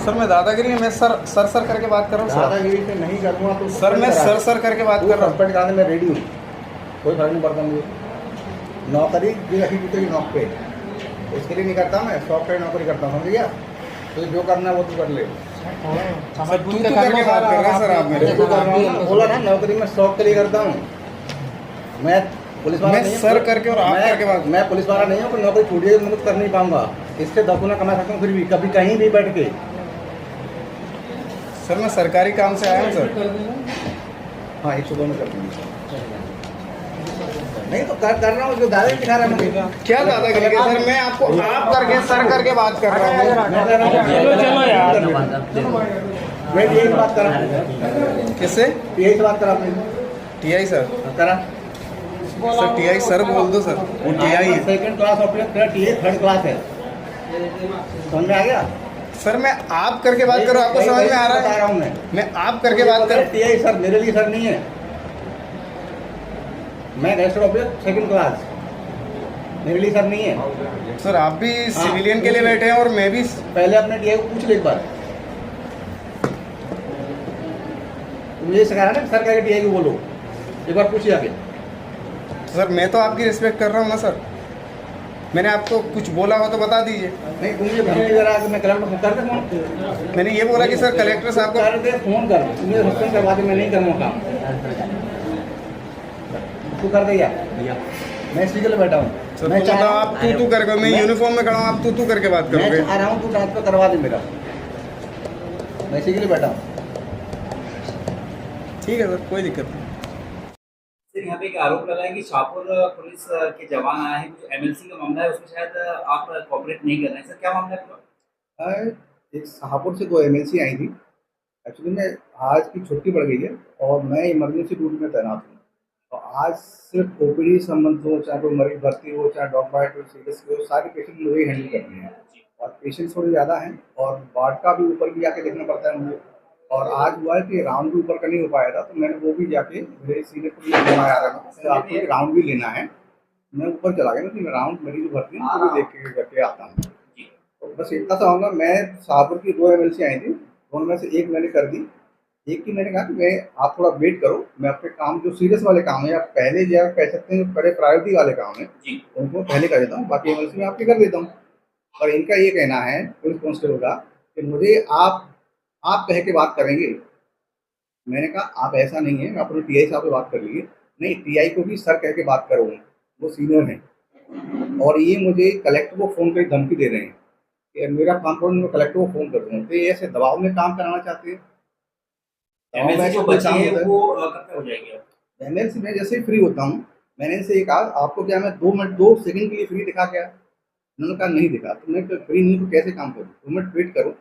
Sir मैं दादागिरी में सर सर सर करके बात कर रहा हूँ सर। दादागिरी से नहीं करूँगा तो सर मैं सर करके बात कर रहा हूँ। सस्पेंड कराने में रेडी हूँ, कोई फर्क नहीं पड़ता मुझे। नौकरी भी रखी जूते की नौक पे, इसके लिए नहीं करता मैं, शौक पे नौकरी करता हूँ, समझ गया। तो जो करना है वो तू कर ले। सर तू करके बात कर रहे हैं सर आप मेरे। तू कर रहा हूँ ना, बोला ना नौकरी में शौक के लिए करता हूँ मैं। पुलिस वाला मैं नहीं हूँ, सर करके और आप करके बात। मैं पुलिस वाला नहीं हूँ, नौकरी छूट जाएगी तो कर नहीं पाऊंगा। इससे 10 गुना कमा सकता हूँ फिर भी, कभी कहीं भी बैठ के। सर मैं सरकारी काम से आया हूँ सर। हाँ 102 में कर दूँगी। नहीं तो कर रहा हूँ, जो दादा दिखा रहा है मुझे। क्या दादागिरी है सर? मैं आपको आप करके सर करके बात कर रहा हूँ। चलो यार। मैं यही बात कर रहा हूँ, किससे? यही से बात करा आपने टीआई सर। करा। सर टीआई सर बोल दो सर। वो टीआई है। सेकंड क्लास ऑफिसर, तेरा टीए थर्ड क्लास है, समझ में आ गया? सर मैं आप करके बात कर रहा हूँ, आपको समझ में आ रहा बता है? रहा हूँ मैं आप करके बात कर। टीआई सर मेरे लिए सर नहीं है, मैं रजिस्टर्ड ऑफिसर सेकंड क्लास, मेरे लिए सर नहीं है। सर आप भी सिविलियन के लिए बैठे हैं और मैं भी। पहले अपने टीआई को पूछ ले एक बार, मुझे सिखाया ना सर कह टीआई को बोलो, एक बार पूछिए आगे। सर मैं तो आपकी रिस्पेक्ट कर रहा हूँ ना सर, मैंने आपको कुछ बोला हो तो बता दीजिए। नहीं तुम मुझे धमकी दे रहा है कि मैं कलेक्टर कर दे फोन। मैंने ये बोला कि सर कलेक्टर साहब को कर दे फोन, कर मुझे सस्पेंड करवा दे, मैं नहीं करूँगा काम। तू कर दे यार, मैं इसी के लिए बैठा हूँ। सर मैं तो चाह मतलब रहा आप हूँ, तू करके, मैं यूनिफॉर्म में खड़ा हूँ, आप तू करके बात मैं करोगे। चाह रहा हूँ तू ट्रांसफर करवा दे मेरा, मैं इसी के लिए बैठा हूँ। ठीक है सर, कोई दिक्कत नहीं। सर यहाँ पे एक आरोप लगा है कि शाहपुर पुलिस के जवान आए हैं, जो एमएलसी का मामला है उसमें शायद आप कोऑपरेट नहीं कर रहे हैं। सर क्या मामला है पूरा? एक शाहपुर से 2 एमएलसी आई थी। एक्चुअली मैं आज की छुट्टी पड़ गई है और मैं इमरजेंसी ड्यूटी में तैनात हूँ। तो आज सिर्फ ओपीडी संबंध हो, चाहे कोई मरीज भर्ती हो, चाहे डॉग बाइट हो, सीरियस हो, सारे पेशेंट मुझे हैंडल करने हैं। और पेशेंट्स थोड़े ज़्यादा हैं और वार्ड का भी ऊपर भी जाके देखना पड़ता है मुझे। और आज हुआ है कि राउंड भी ऊपर का नहीं हो पाया था, तो मैंने वो भी जाके मेरे सीनियर को भी लेना आ रहा था, आपको एक राउंड भी लेना है। मैं ऊपर चला गया कि मैं राउंड मेरी जो भर्ती है वो भी देख के करके आता हूँ। तो बस इतना सा होगा। मैं शाहपुर की 2 एमएलसी आई थी, दोनों में से एक मैंने कर दी। एक की मैंने कहा कि मैं आप थोड़ा वेट करो, मैं अपने काम जो सीरियस वाले काम है या पहले जो कह सकते हैं जो बड़े प्रायोरिटी वाले काम है उनको पहले कर देता हूँ, बाकी एमएलसी में आपके कर देता हूँ। और इनका ये कहना है पुलिस कांस्टेबल का कि मुझे आप कह के बात करेंगे। मैंने कहा आप ऐसा नहीं है, आप अपने टीआई साहब से बात कर लीजिए। नहीं, टीआई को भी सर कह के बात करो, वो सीनियर हैं। और ये मुझे कलेक्टर को फ़ोन करके धमकी दे रहे हैं कि मेरा काम करो, मैं कलेक्टर को फ़ोन कर दूँगा। तो ये ऐसे दबाव में काम कराना चाहते हैं। एमएलसी जो बची है वो कब तक हो जाएगी? एमएलसी में जैसे ही फ्री होता हूँ, मैंने इनसे ये कहा आपको क्या मैं 2 मिनट 2 सेकंड के लिए फ्री दिखा क्या? उन्होंने कहा नहीं दिखा। तो मैं फ्री नहीं तो कैसे काम करूँ? 2 मिनट वेट करो,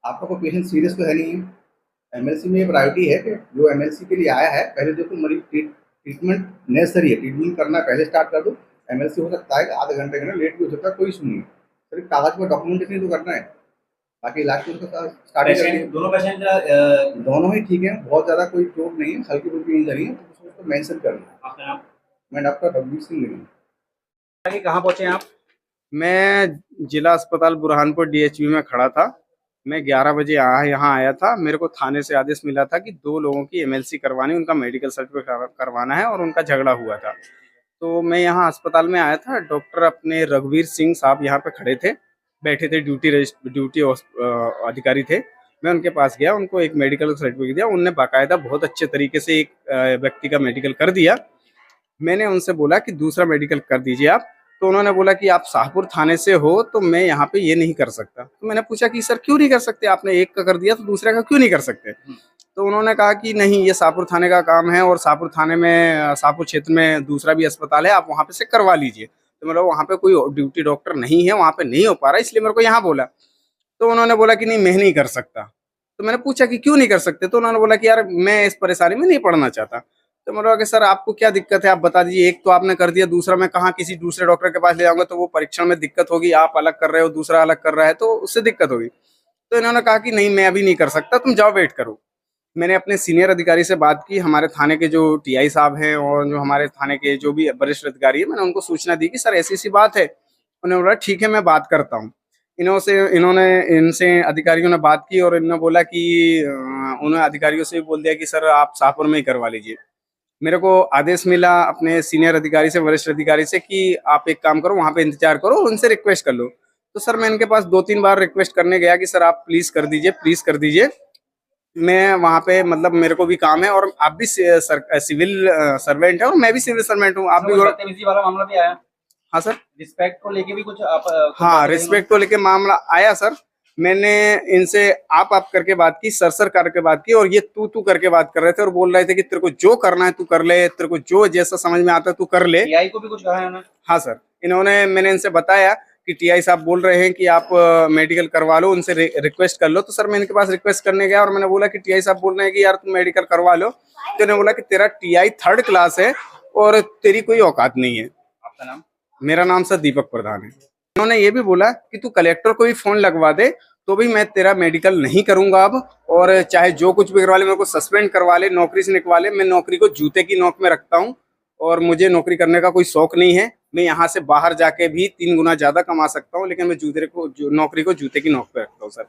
आपका कोई पेशेंट सीरियस तो है नहीं है। एमएलसी में ये प्रायोरिटी है कि जो एमएलसी के लिए आया है पहले देखो मरीज ट्रीटमेंट नेसेसरी है, ट्रीटमेंट करना पहले स्टार्ट कर दो। एमएलसी हो सकता है कि आधे घंटे का लेट भी हो सकता है, कोई इशू नहीं है, सिर्फ कागज पर डॉक्यूमेंटेशन तो करना है, बाकी इलाज तो उसका स्टार्टिंग करनी है। दोनों पेशेंट दोनों ही ठीक है, बहुत ज़्यादा कोई चोट नहीं है, हल्की फुल्की इंजरी है, तो उसको मेंशन करना है। आपका नाम? मैं डॉक्टर रघुवीर सिंह हूँ। कहाँ पहुँचे आप? मैं जिला अस्पताल बुरहानपुर डीएचवी में खड़ा था। मैं 11 बजे यहाँ आया था। मेरे को थाने से आदेश मिला था कि 2 लोगों की एमएलसी करवानी, उनका मेडिकल सर्टिफिकेट करवाना है और उनका झगड़ा हुआ था। तो मैं यहाँ अस्पताल में आया था। डॉक्टर अपने रघुवीर सिंह साहब यहाँ पे खड़े थे, बैठे थे, ड्यूटी अधिकारी थे। मैं उनके पास गया, उनको एक मेडिकल सर्टिफिकेट दिया। उनने बाकायदा बहुत अच्छे तरीके से एक व्यक्ति का मेडिकल कर दिया। मैंने उनसे बोला कि दूसरा मेडिकल कर दीजिए आप। तो उन्होंने बोला कि आप शाहपुर थाने से हो तो मैं यहाँ पे ये नहीं कर सकता। तो मैंने पूछा कि सर क्यों नहीं कर सकते, आपने एक का कर दिया तो दूसरे का क्यों नहीं कर सकते? तो उन्होंने कहा कि नहीं, ये शाहपुर थाने का काम है और शाहपुर थाने में, शाहपुर क्षेत्र में दूसरा भी अस्पताल है, आप वहाँ पे से करवा लीजिए। तो मतलब वहाँ पे कोई ड्यूटी डॉक्टर नहीं है, वहाँ पे नहीं हो पा रहा, इसलिए मेरे को यहाँ बोला। तो उन्होंने बोला कि नहीं, मैं नहीं कर सकता। तो मैंने पूछा कि क्यों नहीं कर सकते? तो उन्होंने बोला कि यार मैं इस परेशानी में नहीं पड़ना चाहता। तो मैंने कहा कि सर आपको क्या दिक्कत है, आप बता दीजिए। एक तो आपने कर दिया, दूसरा मैं कहाँ किसी दूसरे डॉक्टर के पास ले जाऊंगा तो वो परीक्षण में दिक्कत होगी, आप अलग कर रहे हो, दूसरा अलग कर रहा है, तो उससे दिक्कत होगी। तो इन्होंने कहा कि नहीं, मैं अभी नहीं कर सकता, तुम जाओ वेट करो। मैंने अपने सीनियर अधिकारी से बात की, हमारे थाने के जो टीआई साहब हैं और जो हमारे थाने के जो भी वरिष्ठ अधिकारी है, मैंने उनको सूचना दी कि सर ऐसी सी बात है। उन्होंने बोला ठीक है, मैं बात करता हूँ। इन्होंने इनसे अधिकारियों ने बात की और इन्होंने बोला कि उन्होंने अधिकारियों से भी बोल दिया कि सर आप शाहपुर में ही करवा लीजिए। मेरे को आदेश मिला अपने सीनियर अधिकारी से, वरिष्ठ अधिकारी से कि आप एक काम करो, वहाँ पे इंतजार करो और उनसे रिक्वेस्ट कर लो। तो सर मैं इनके पास 2-3 बार रिक्वेस्ट करने गया कि सर आप प्लीज़ कर दीजिए, प्लीज़ कर दीजिए। मैं वहाँ पे मतलब मेरे को भी काम है और आप भी सिविल सर्वेंट है और मैं भी सिविल सर्वेंट हूँ। आप भी बदतमीजी वाला मामला भी आया, हाँ सर। रिस्पेक्ट को लेके भी कुछ आप हाँ, रिस्पेक्ट को लेके मामला आया सर। मैंने इनसे आप करके बात की, सर करके बात की और ये तू करके बात कर रहे थे और बोल रहे थे कि तेरे को जो करना है तू कर ले, तेरे को जो जैसा समझ में आता है तू कर ले। टीआई को भी कुछ कहा है उन्होंने? हाँ सर, मैंने इनसे बताया कि टीआई साहब बोल रहे हैं कि आप मेडिकल करवा लो, उनसे रिक्वेस्ट कर लो। तो सर मैं इनके पास रिक्वेस्ट करने गया और मैंने बोला कि टीआई साहब बोल रहे हैं कि यार तुम मेडिकल करवा लो। तो इन्होंने बोला कि तेरा टीआई 3rd क्लास है और तेरी कोई औकात नहीं है। आपका नाम? मेरा नाम सर दीपक प्रधान है। उन्होंने ये भी बोला कि तू कलेक्टर को भी फोन लगवा दे तो भी मैं तेरा मेडिकल नहीं करूंगा अब, और चाहे जो कुछ भी करवा ले, मेरे को सस्पेंड करवा ले, नौकरी से निकलवा ले, मैं नौकरी को जूते की नोक में रखता हूं और मुझे नौकरी करने का कोई शौक नहीं है। मैं यहाँ से बाहर जाके भी 3 गुना ज्यादा कमा सकता हूँ, लेकिन मैं नौकरी को जूते की नोक पे रखता हूँ सर।